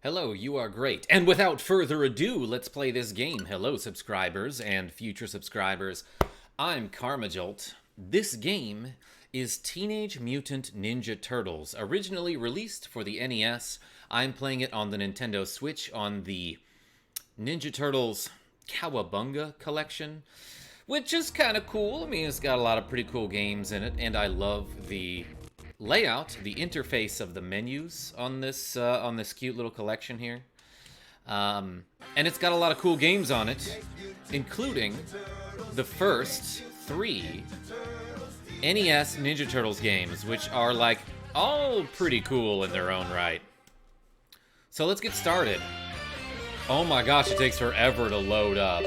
Hello, you are great. And without further ado, let's play this game. Hello, subscribers and future subscribers. I'm KarmaJolt. This game is Teenage Mutant Ninja Turtles, originally released for the NES. I'm playing it on the Nintendo Switch on the Ninja Turtles Cowabunga collection, which is kind of cool. I mean, it's got a lot of pretty cool games in it, and I love the layout, the interface of the menus on this cute little collection here. And it's got a lot of cool games on it, including the first 3 NES Ninja Turtles games, which are like all pretty cool in their own right. So let's get started. Oh my gosh, it takes forever to load up.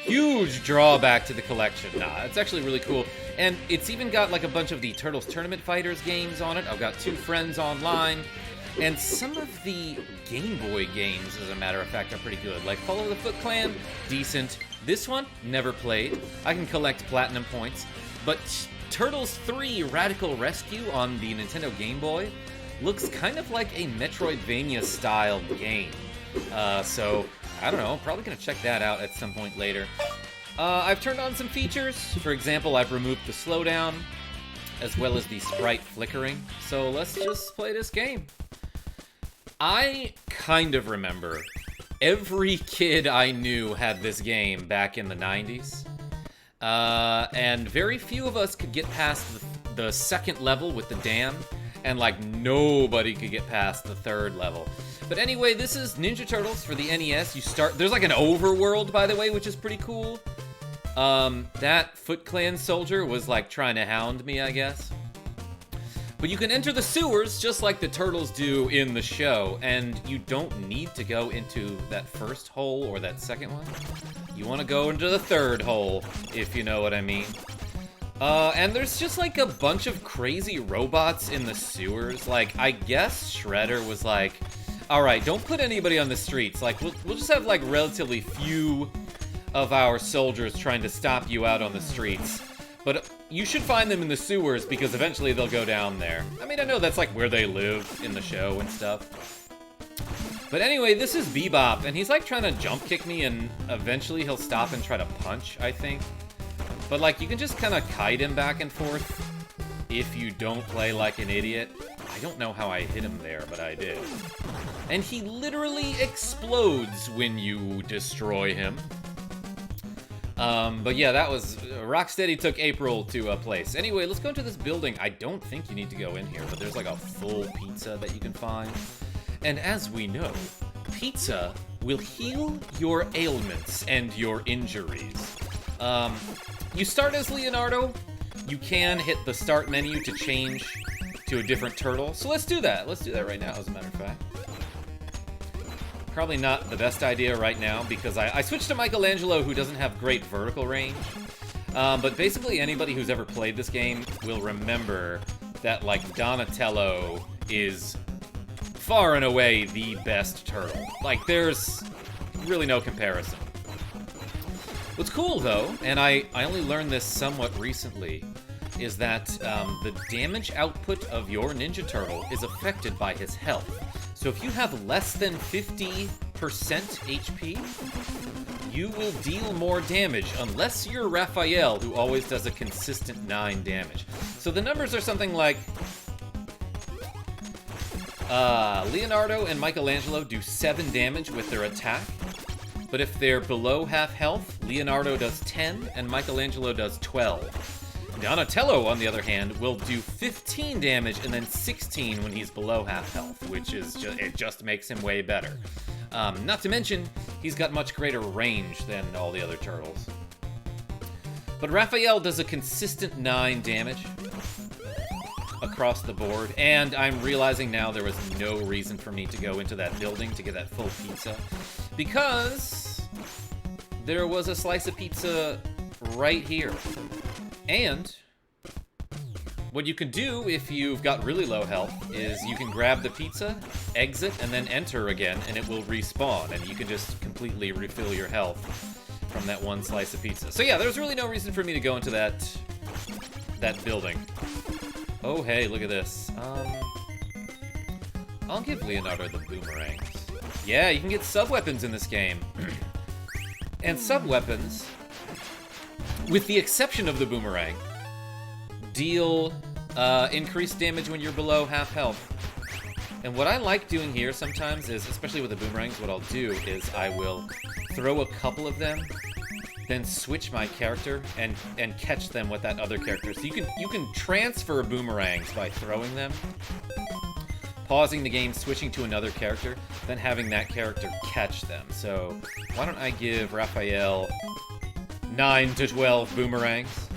Huge drawback to the collection. Nah, it's actually really cool. And it's even got like a bunch of the Turtles Tournament Fighters games on it. I've got 2 friends online. And some of the Game Boy games, as a matter of fact, are pretty good. Like Follow the Foot Clan, decent. This one, never played. I can collect platinum points. But Turtles 3 Radical Rescue on the Nintendo Game Boy looks kind of like a Metroidvania-style game. So, I don't know, probably gonna check that out at some point later. I've turned on some features. For example, I've removed the slowdown, as well as the sprite flickering. So let's just play this game. I kind of remember every kid I knew had this game back in the 90s. And very few of us could get past the second level with the dam, and like nobody could get past the 3rd level. But anyway, this is Ninja Turtles for the NES. You start, there's like an overworld, by the way, which is pretty cool. That Foot Clan soldier was like trying to hound me, I guess. But you can enter the sewers just like the turtles do in the show, and you don't need to go into that first hole or that second one. You want to go into the 3rd hole, if you know what I mean. And there's just like a bunch of crazy robots in the sewers. Like, I guess Shredder was like, alright, don't put anybody on the streets. Like, we'll just have like relatively few of our soldiers trying to stop you out on the streets. But you should find them in the sewers because eventually they'll go down there. I mean, I know that's like where they live in the show and stuff. But anyway, this is Bebop, and he's like trying to jump kick me, and eventually he'll stop and try to punch, I think. But like, you can just kind of kite him back and forth if you don't play like an idiot. I don't know how I hit him there, but I did. And he literally explodes when you destroy him. But yeah, that was... Rocksteady took April to place. Anyway, let's go into this building. I don't think you need to go in here, but there's like a full pizza that you can find. And as we know, pizza will heal your ailments and your injuries. You start as Leonardo. You can hit the start menu to change to a different turtle. So let's do that. Let's do that right now, as a matter of fact. Probably not the best idea right now, because I switched to Michelangelo, who doesn't have great vertical range. But basically anybody who's ever played this game will remember that, like, Donatello is far and away the best turtle. Like, there's really no comparison. What's cool, though, and I only learned this somewhat recently, is that the damage output of your Ninja Turtle is affected by his health. So if you have less than 50% HP, you will deal more damage, unless you're Raphael, who always does a consistent 9 damage. So the numbers are something like... Leonardo and Michelangelo do 7 damage with their attack, but if they're below half health, Leonardo does 10 and Michelangelo does 12. Donatello, on the other hand, will do 15 damage and then 16 when he's below half health, which is it just makes him way better. Not to mention, he's got much greater range than all the other turtles. But Raphael does a consistent 9 damage across the board, and I'm realizing now there was no reason for me to go into that building to get that full pizza, because there was a slice of pizza right here. And what you can do if you've got really low health is you can grab the pizza, exit, and then enter again, and it will respawn, and you can just completely refill your health from that one slice of pizza. So yeah, there's really no reason for me to go into that building. Oh, hey, look at this. I'll give Leonardo the boomerangs. Yeah, you can get sub-weapons in this game. And sub-weapons, with the exception of the boomerang, deal increased damage when you're below half health. And what I like doing here sometimes is, especially with the boomerangs, what I'll do is I will throw a couple of them, then switch my character and catch them with that other character. So you can transfer boomerangs by throwing them, pausing the game, switching to another character, then having that character catch them. So why don't I give Raphael 9 to 12 boomerangs?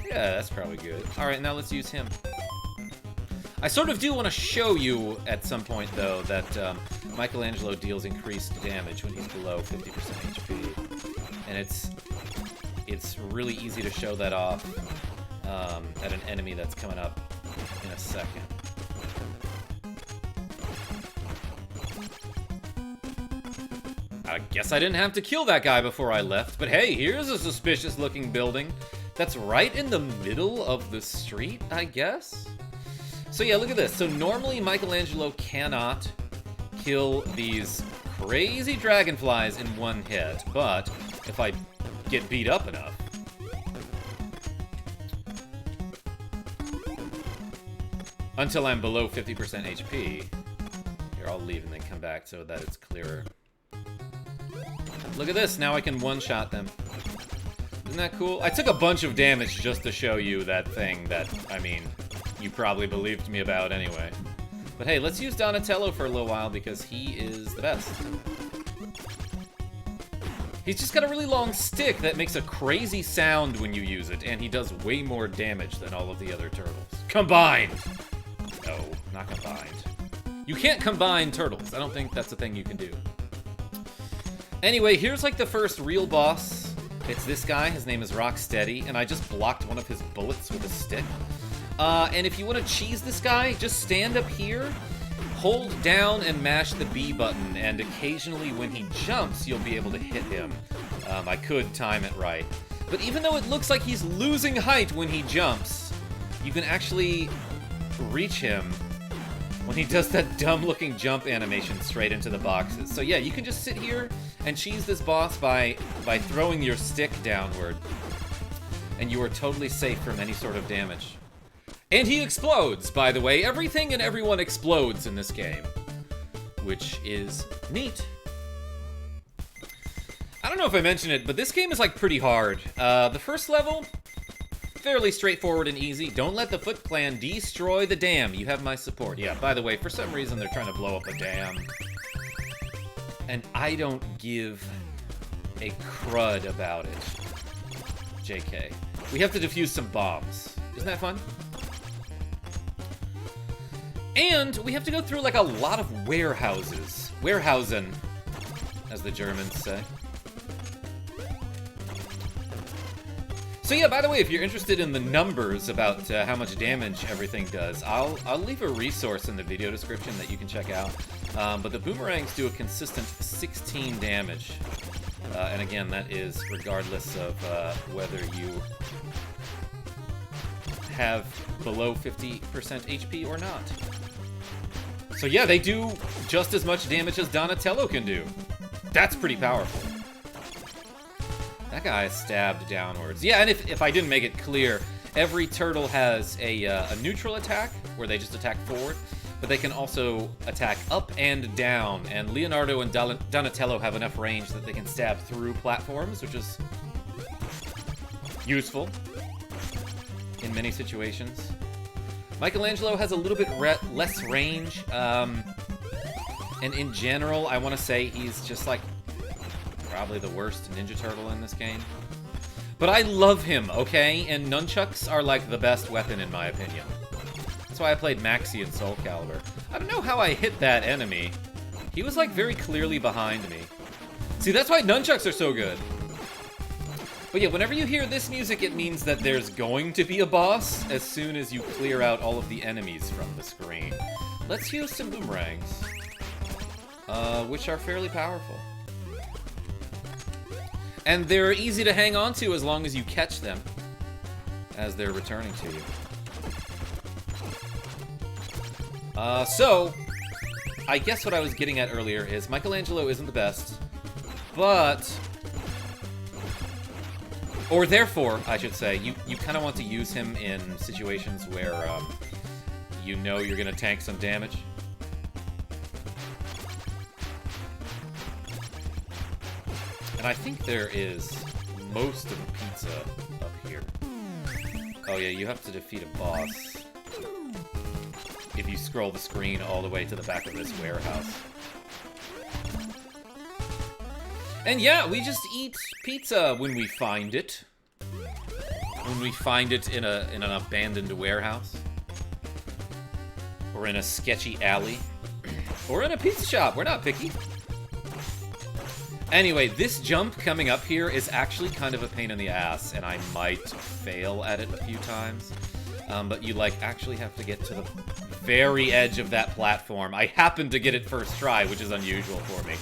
Yeah, that's probably good. Alright, now let's use him. I sort of do want to show you at some point, though, that Michelangelo deals increased damage when he's below 50% HP. And it's really easy to show that off at an enemy that's coming up in a second. I guess I didn't have to kill that guy before I left, but hey, here's a suspicious-looking building that's right in the middle of the street, I guess? So yeah, look at this. So normally Michelangelo cannot kill these crazy dragonflies in one hit, but if I get beat up enough, until I'm below 50% HP, here, I'll leave and then come back so that it's clearer. Look at this, now I can one-shot them. Isn't that cool? I took a bunch of damage just to show you that thing that, I mean, you probably believed me about anyway. But hey, let's use Donatello for a little while because he is the best. He's just got a really long stick that makes a crazy sound when you use it, and he does way more damage than all of the other turtles. Combined! No, not combined. You can't combine turtles. I don't think that's a thing you can do. Anyway, here's like the first real boss. It's this guy, his name is Rocksteady, and I just blocked one of his bullets with a stick. And if you want to cheese this guy, just stand up here, hold down and mash the B button, and occasionally when he jumps, you'll be able to hit him. I could time it right. But even though it looks like he's losing height when he jumps, you can actually reach him when he does that dumb-looking jump animation straight into the boxes. So yeah, you can just sit here and cheese this boss by throwing your stick downward, and you are totally safe from any sort of damage. And he explodes, by the way. Everything and everyone explodes in this game, which is neat. I don't know if I mentioned it, but this game is like pretty hard. The first level, fairly straightforward and easy. Don't let the Foot Clan destroy the dam. You have my support. Yeah, by the way, for some reason they're trying to blow up a dam. And I don't give a crud about it. JK. We have to defuse some bombs. Isn't that fun? And we have to go through like a lot of warehouses. Warehausen, as the Germans say. So yeah, by the way, if you're interested in the numbers about how much damage everything does, I'll leave a resource in the video description that you can check out. But the boomerangs do a consistent 16 damage. And again, that is regardless of whether you have below 50% HP or not. So yeah, they do just as much damage as Donatello can do. That's pretty powerful. That guy is stabbed downwards. Yeah, and if I didn't make it clear, every turtle has a neutral attack, where they just attack forward, but they can also attack up and down, and Leonardo and Donatello have enough range that they can stab through platforms, which is useful in many situations. Michelangelo has a little bit less range, and in general, I want to say he's just like probably the worst Ninja Turtle in this game. But I love him, okay? And nunchucks are like the best weapon in my opinion. That's why I played Maxi in Soul Calibur. I don't know how I hit that enemy. He was like very clearly behind me. See, that's why nunchucks are so good. But yeah, whenever you hear this music, it means that there's going to be a boss as soon as you clear out all of the enemies from the screen. Let's use some boomerangs, which are fairly powerful. And they're easy to hang on to as long as you catch them as they're returning to you. So, I guess what I was getting at earlier is Michelangelo isn't the best, but... Or therefore, I should say, you kind of want to use him in situations where you know you're going to tank some damage. And I think there is most of the pizza up here. Oh yeah, you have to defeat a boss if you scroll the screen all the way to the back of this warehouse. And yeah, we just eat pizza when we find it. When we find it in an abandoned warehouse. Or in a sketchy alley. Or in a pizza shop. We're not picky. Anyway, this jump coming up here is actually kind of a pain in the ass, and I might fail at it a few times. But you, like, actually have to get to the very edge of that platform. I happened to get it first try, which is unusual for me.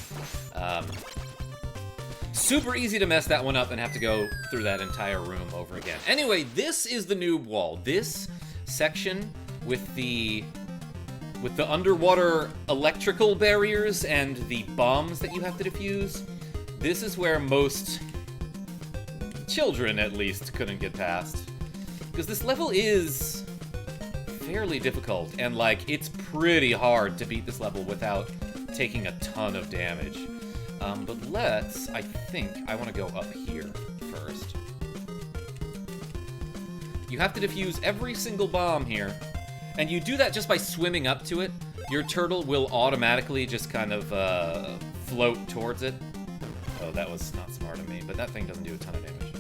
Super easy to mess that one up and have to go through that entire room over again. Anyway, this is the noob wall. This section with the underwater electrical barriers and the bombs that you have to defuse, this is where most children, at least, couldn't get past. Because this level is fairly difficult, and, like, it's pretty hard to beat this level without taking a ton of damage. But I think I want to go up here first. You have to defuse every single bomb here. And you do that just by swimming up to it. Your turtle will automatically just kind of float towards it. Oh, that was not smart of me, but that thing doesn't do a ton of damage.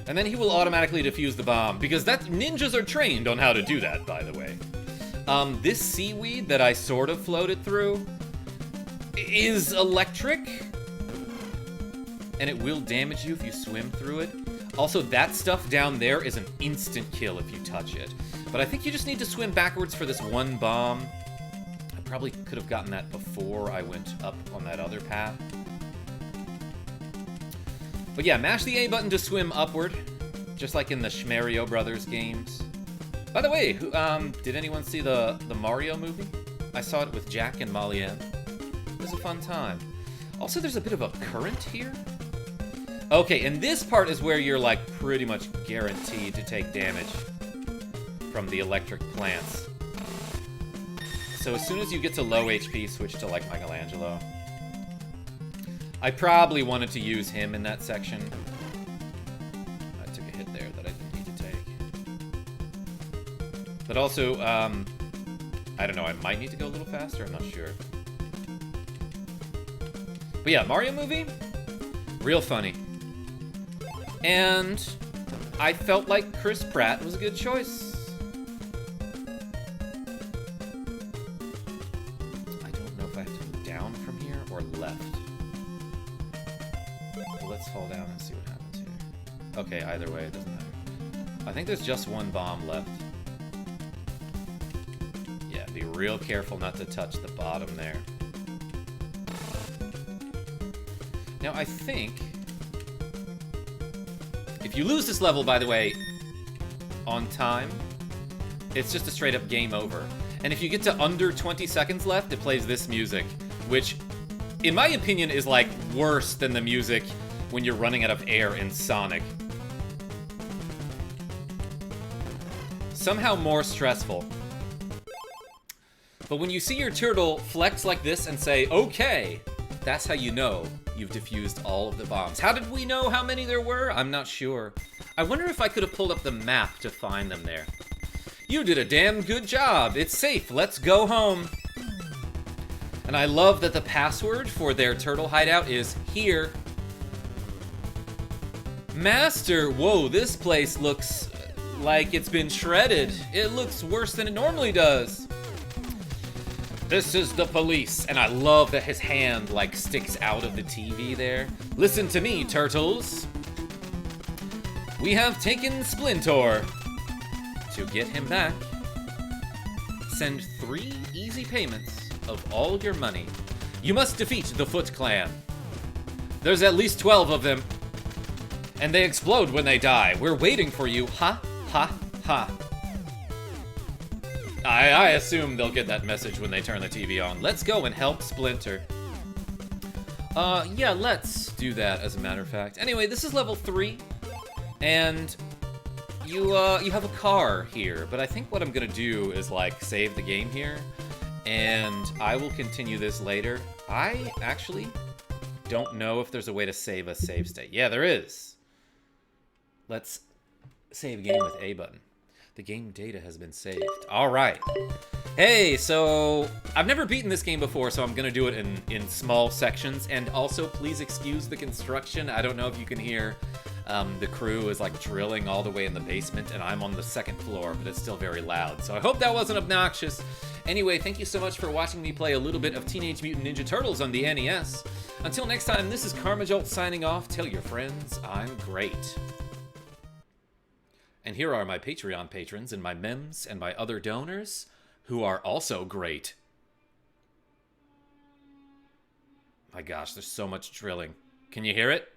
And then he will automatically defuse the bomb, because ninjas are trained on how to do that, by the way. This seaweed that I sort of floated through is electric, and it will damage you if you swim through it. Also, that stuff down there is an instant kill if you touch it. But I think you just need to swim backwards for this one bomb. I probably could have gotten that before I went up on that other path. But yeah, mash the A button to swim upward, just like in the Schmario Brothers games. By the way, did anyone see the Mario movie? I saw it with Jack and Molly-Ann. It was a fun time. Also, there's a bit of a current here. Okay, and this part is where you're, like, pretty much guaranteed to take damage from the electric plants. So as soon as you get to low HP, switch to, like, Michelangelo. I probably wanted to use him in that section. I took a hit there that I didn't need to take. But also, I don't know, I might need to go a little faster, I'm not sure. But yeah, Mario movie, real funny. And I felt like Chris Pratt was a good choice. I don't know if I have to go down from here or left. Well, let's fall down and see what happens here. Okay, either way, it doesn't matter. I think there's just one bomb left. Yeah, be real careful not to touch the bottom there. Now, I think... if you lose this level, by the way, on time, it's just a straight-up game over. And if you get to under 20 seconds left, it plays this music, which, in my opinion, is, like, worse than the music when you're running out of air in Sonic. Somehow more stressful. But when you see your turtle flex like this and say, okay, that's how you know you've defused all of the bombs. How did we know how many there were? I'm not sure. I wonder if I could have pulled up the map to find them there. You did a damn good job. It's safe. Let's go home. And I love that the password for their turtle hideout is here. Master, whoa, this place looks like it's been shredded. It looks worse than it normally does. This is the police, and I love that his hand, like, sticks out of the TV there. Listen to me, turtles. We have taken Splinter. To get him back, send 3 easy payments of all your money. You must defeat the Foot Clan. There's at least 12 of them, and they explode when they die. We're waiting for you. Ha, ha, ha. I assume they'll get that message when they turn the TV on. Let's go and help Splinter. Yeah, let's do that, as a matter of fact. Anyway, this is level 3, and you have a car here, but I think what I'm gonna do is, like, save the game here, and I will continue this later. I actually don't know if there's a way to save a save state. Yeah, there is. Let's save game with A button. The game data has been saved. All right. Hey, so I've never beaten this game before, so I'm gonna do it in small sections. And also, please excuse the construction. I don't know if you can hear the crew is like drilling all the way in the basement, and I'm on the 2nd floor, but it's still very loud. So I hope that wasn't obnoxious. Anyway, thank you so much for watching me play a little bit of Teenage Mutant Ninja Turtles on the NES. Until next time, this is KarmaJolt signing off. Tell your friends I'm great. And here are my Patreon patrons and my mems and my other donors, who are also great. My gosh, there's so much drilling. Can you hear it?